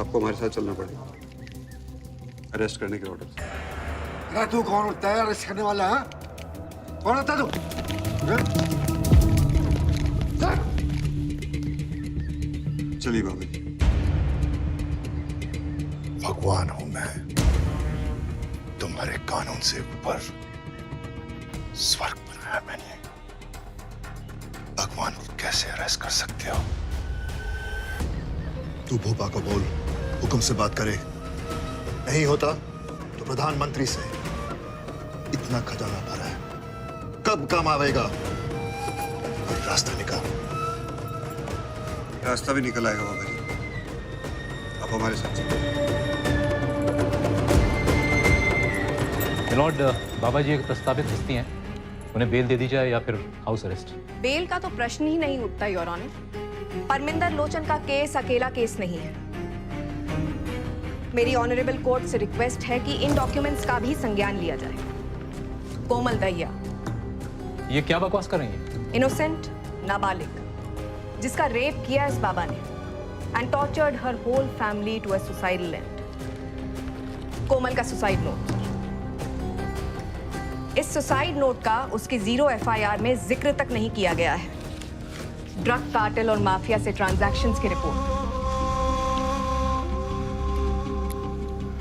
आपको हमारे साथ चलना पड़ेगा अरेस्ट करने के ऑर्डर। अरे तू कौन होता है अरेस्ट करने वाला? है कौन होता है तू? चलिए बाबा जी। भगवान हूं मैं, तुम्हारे कानून से ऊपर स्वर्ग बनाया मैंने। भगवान को कैसे अरेस्ट कर सकते हो? तू भोपा को बोल हुक्म से बात करे, नहीं होता तो प्रधानमंत्री से। इतना खजाना भरा है, कब काम आवेगा? कोई रास्ता निकाल। रास्ता भी निकल आएगा बाबा जी, आप हमारे साथ चलिए। लॉर्ड, बाबा जी एक प्रस्तावित हस्ती हैं, उन्हें बेल दे दी जाए या फिर हाउस अरेस्ट? बेल का तो प्रश्न ही नहीं उठता योर ऑनर। परमिंदर लोचन का केस अकेला केस नहीं है। मेरी ऑनरेबल कोर्ट से रिक्वेस्ट है कि इन डॉक्यूमेंट्स का भी संज्ञान लिया जाए। कोमल दहिया ये क्या बकवास कर रही हैं? इनोसेंट नाबालिग जिसका रेप किया इस बाबा ने and tortured her whole family to a suicidal end. Komal का सुसाइड नोट, इस सुसाइड नोट का उसकी 0 FIR में जिक्र तक नहीं किया गया है। ड्रग कार्टेल और माफिया से ट्रांजैक्शंस की report.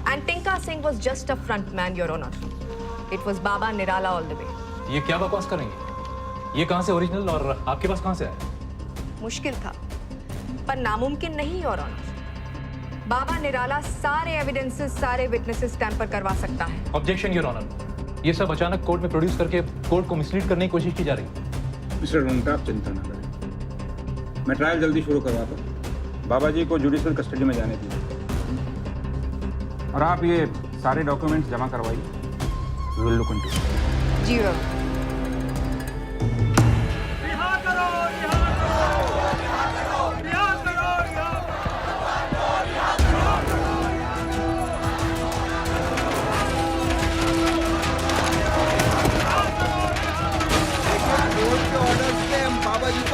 And Tinka Singh was just a frontman your honour. It was Baba Nirala all the way. ये क्या बकवास कर रही हैं? ये कहां से ओरिजिनल और आपके पास कहां से आया? मुश्किल था पर नामुमकिन नहीं योर ऑनर। बाबा निराला सारे एविडेंसेस, सारे विटनेसेस टैंपर करवा सकता है। ऑब्जेक्शन योर ऑनर, ये सब अचानक कोर्ट में प्रोड्यूस करके कोर्ट को मिसलीड करने की कोशिश की जा रही है। मिस्टर रुंगटा, आप चिंता ना करें, मैं ट्रायल जल्दी शुरू करवाता हूँ। बाबा जी को जुडिशियल कस्टडी में जाने दीजिए और आप ये सारे डॉक्यूमेंट्स जमा करवाइए। We will look into. जी योर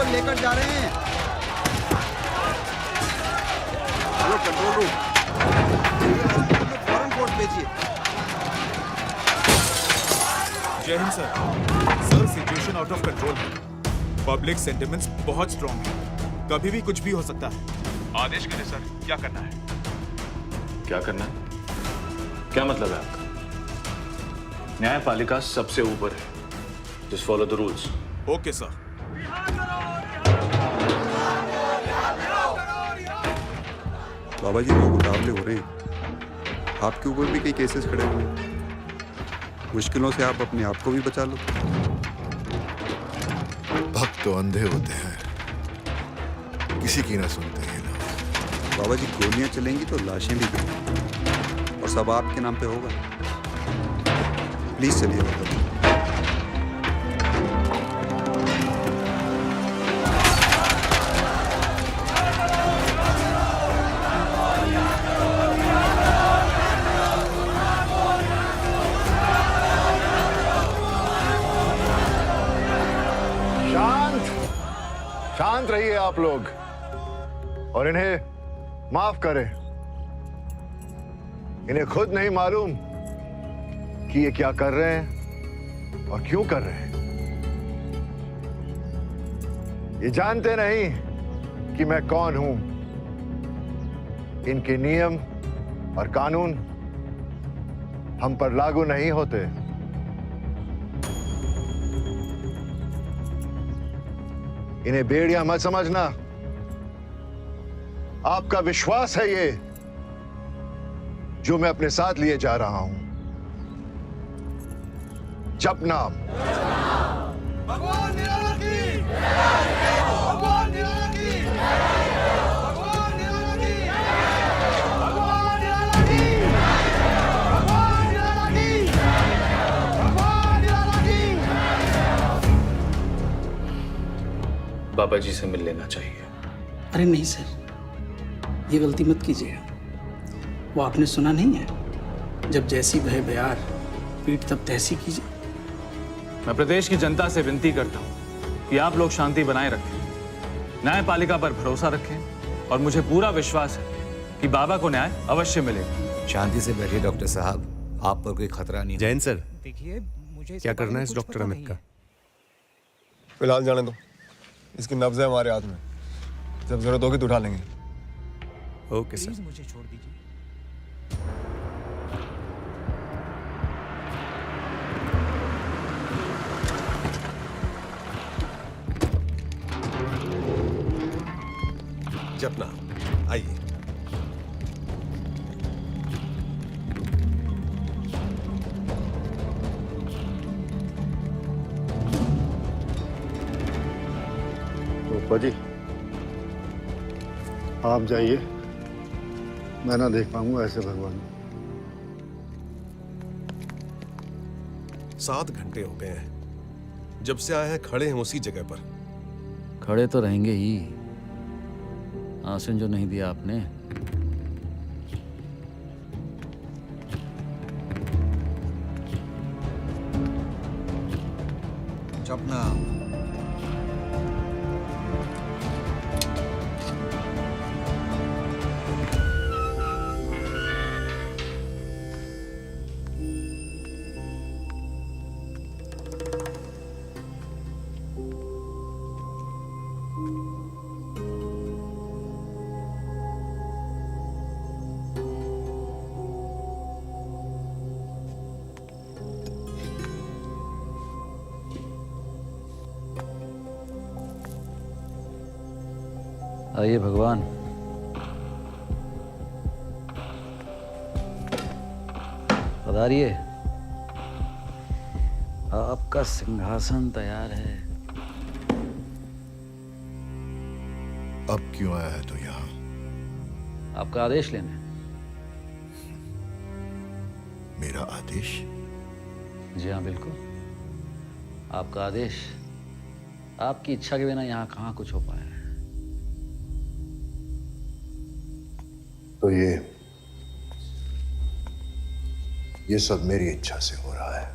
लेकर जा रहे हैं। हेलो कंट्रोल रूम, फौरन कोर्ट भेजिए। जय हिंद sir. Sir, situation out of control है। पब्लिक सेंटिमेंट्स बहुत स्ट्रॉन्ग है, कभी भी कुछ भी हो सकता है। आदेश करें सर, क्या करना है? क्या करना है? क्या मतलब है आपका? न्यायपालिका सबसे ऊपर है। Just follow the rules. Okay sir. बाबा जी लोग उतावले हो रहे हैं, आपके ऊपर भी कई केसेस खड़े हुए हैं। मुश्किलों से आप अपने आप को भी बचा लो। भक्त तो अंधे होते हैं, किसी की ना सुनते हैं ना। बाबा जी गोलियां चलेंगी तो लाशें भी गिरेंगी और सब आपके नाम पे होगा। प्लीज चलिए बाबा जी। शांत रहिए आप लोग और इन्हें माफ करें। इन्हें खुद नहीं मालूम कि ये क्या कर रहे हैं और क्यों कर रहे हैं। ये जानते नहीं कि मैं कौन हूं। इनके नियम और कानून हम पर लागू नहीं होते। इन्हें बेड़ियां मत समझना। आपका विश्वास है ये जो मैं अपने साथ लिए जा रहा हूं। जप नाम। भगवान निराला की, भगवान निराला की, भगवान निराला की, भगवान निराला की, भगवान निराला की, भगवान निराला की। बाबा जी से मिल लेना चाहिए। अरे नहीं सर, ये गलती मत कीजिए। वो आपने सुना नहीं है, जब जैसी भय बयार पीठ तब तैसी कीजिए। मैं प्रदेश की जनता से विनती करता हूं कि आप लोग शांति बनाए रखें, न्यायपालिका पर भरोसा रखें और मुझे पूरा विश्वास है कि बाबा को न्याय अवश्य मिलेगा। शांति से बैठिए डॉक्टर साहब, आप पर कोई खतरा नहीं। जैन सर, देखिए मुझे क्या करना है इस डॉक्टर अमित का? फिलहाल जाने दो, इसकी नब्ज है हमारे हाथ में, जब जरूरत होगी तो उठा लेंगे। Okay sir. मुझे छोड़ दीजिए। जपना, आइए। रूपा जी, आप जाइए, मैं ना देख पाऊंगा ऐसे भगवान। 7 घंटे हो गए हैं, जब से आए हैं खड़े हैं उसी जगह पर। खड़े तो रहेंगे ही, आसन जो नहीं दिया आपने। जपना, आइए भगवान। पधारिए, आपका सिंहासन तैयार है। अब क्यों आया है तो यहाँ? आपका आदेश लेने। मेरा आदेश? जी हाँ, बिल्कुल आपका आदेश। आपकी इच्छा के बिना यहाँ कहाँ कुछ हो पाया है। तो ये सब मेरी इच्छा से हो रहा है।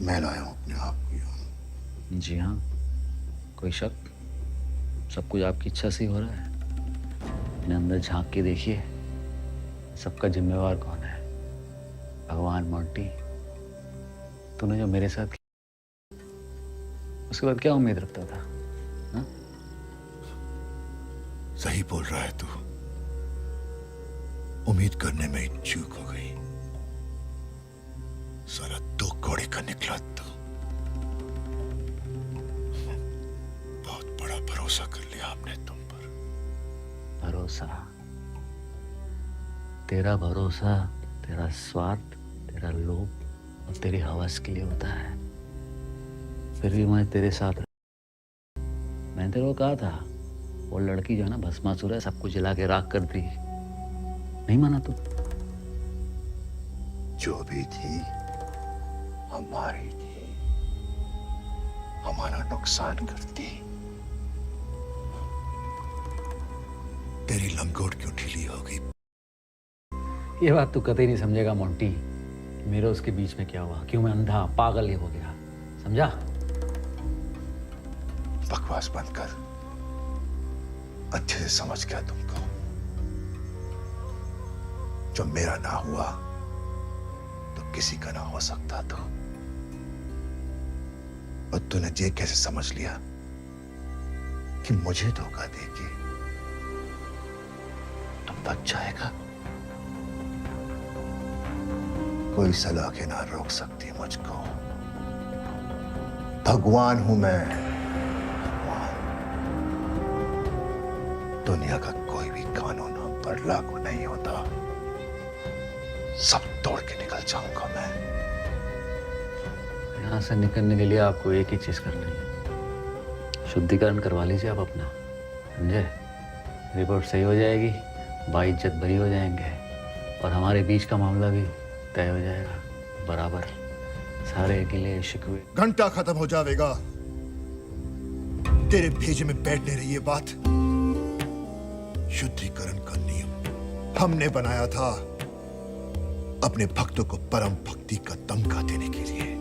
मैं लाया हूं अपने आप को यहाँ। जी हाँ, कोई शक? सब कुछ आपकी इच्छा से ही हो रहा है। अपने अंदर झांक के देखिए, सबका जिम्मेवार कौन है? भगवान मोंटी। तूने जो मेरे साथ किया, उसके बाद क्या उम्मीद रखता था? हा? सही बोल रहा है तू। उम्मीद करने में ही चूक हो गई। सारा 2 कौड़े का निकला तू। बहुत बड़ा भरोसा कर लिया हमने तुम पर। भरोसा? तेरा भरोसा तेरा स्वार्थ, तेरा लोभ और तेरी हवस के लिए होता है। फिर भी मैं तेरे साथ। मैंने तेरे को कहा था, वो लड़की जो है ना भस्मासुर है, सब कुछ जला के राख कर दी। नहीं माना तू? जो भी थी हमारी थी, हमारा नुकसान करती। तेरी लंगोट क्यों ढीली हो गई? ये बात तू कतई नहीं समझेगा मोंटी। मेरे उसके बीच में क्या हुआ, क्यों मैं अंधा पागल ही हो गया, समझा? बकवास बंद कर। अच्छे से समझ गया तुमको। जो मेरा ना हुआ तो किसी का ना हो सकता तो। और तूने ये कैसे समझ लिया कि मुझे धोखा देके तुम बच जाएगा? कोई सलाखें ना रोक सकती मुझको। भगवान हूं मैं, भगवान। दुनिया का कोई भी कानून हम पर लागू नहीं होता। सब तोड़ के निकल जाऊंगा मैं। यहाँ से निकलने के लिए आपको एक ही चीज करनी है, शुद्धिकरण करवा लीजिए आप अपना, समझे? रिपोर्ट सही हो जाएगी, बाइज्जत बरी हो जाएंगे और हमारे बीच का मामला भी तय हो जाएगा बराबर। सारे गिले शिकवे घंटा खत्म हो जाएगा। तेरे भेजे में बैठ नहीं रही ये बात। शुद्धिकरण का नियम हमने बनाया था अपने भक्तों को परम भक्ति का तमगा देने के लिए,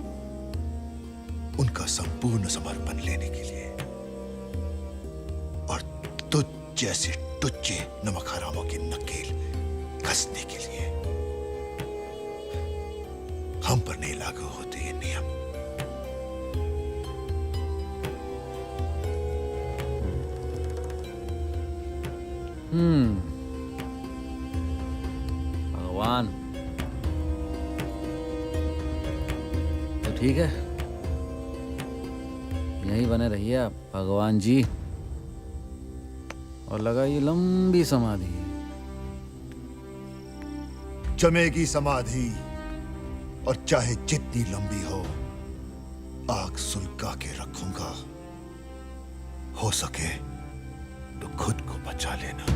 उनका संपूर्ण समर्पण लेने के लिए। और जैसे टुच्चे नमक हरामों की नकेल कसने के लिए। हम पर नहीं लागू होते ये नियम। भगवान तो ठीक है, यहीं बने रहिए आप भगवान जी, और लगाइए लंबी समाधि। जमेगी समाधि, और चाहे जितनी लंबी हो आग सुलगा के रखूंगा। हो सके तो खुद को बचा लेना।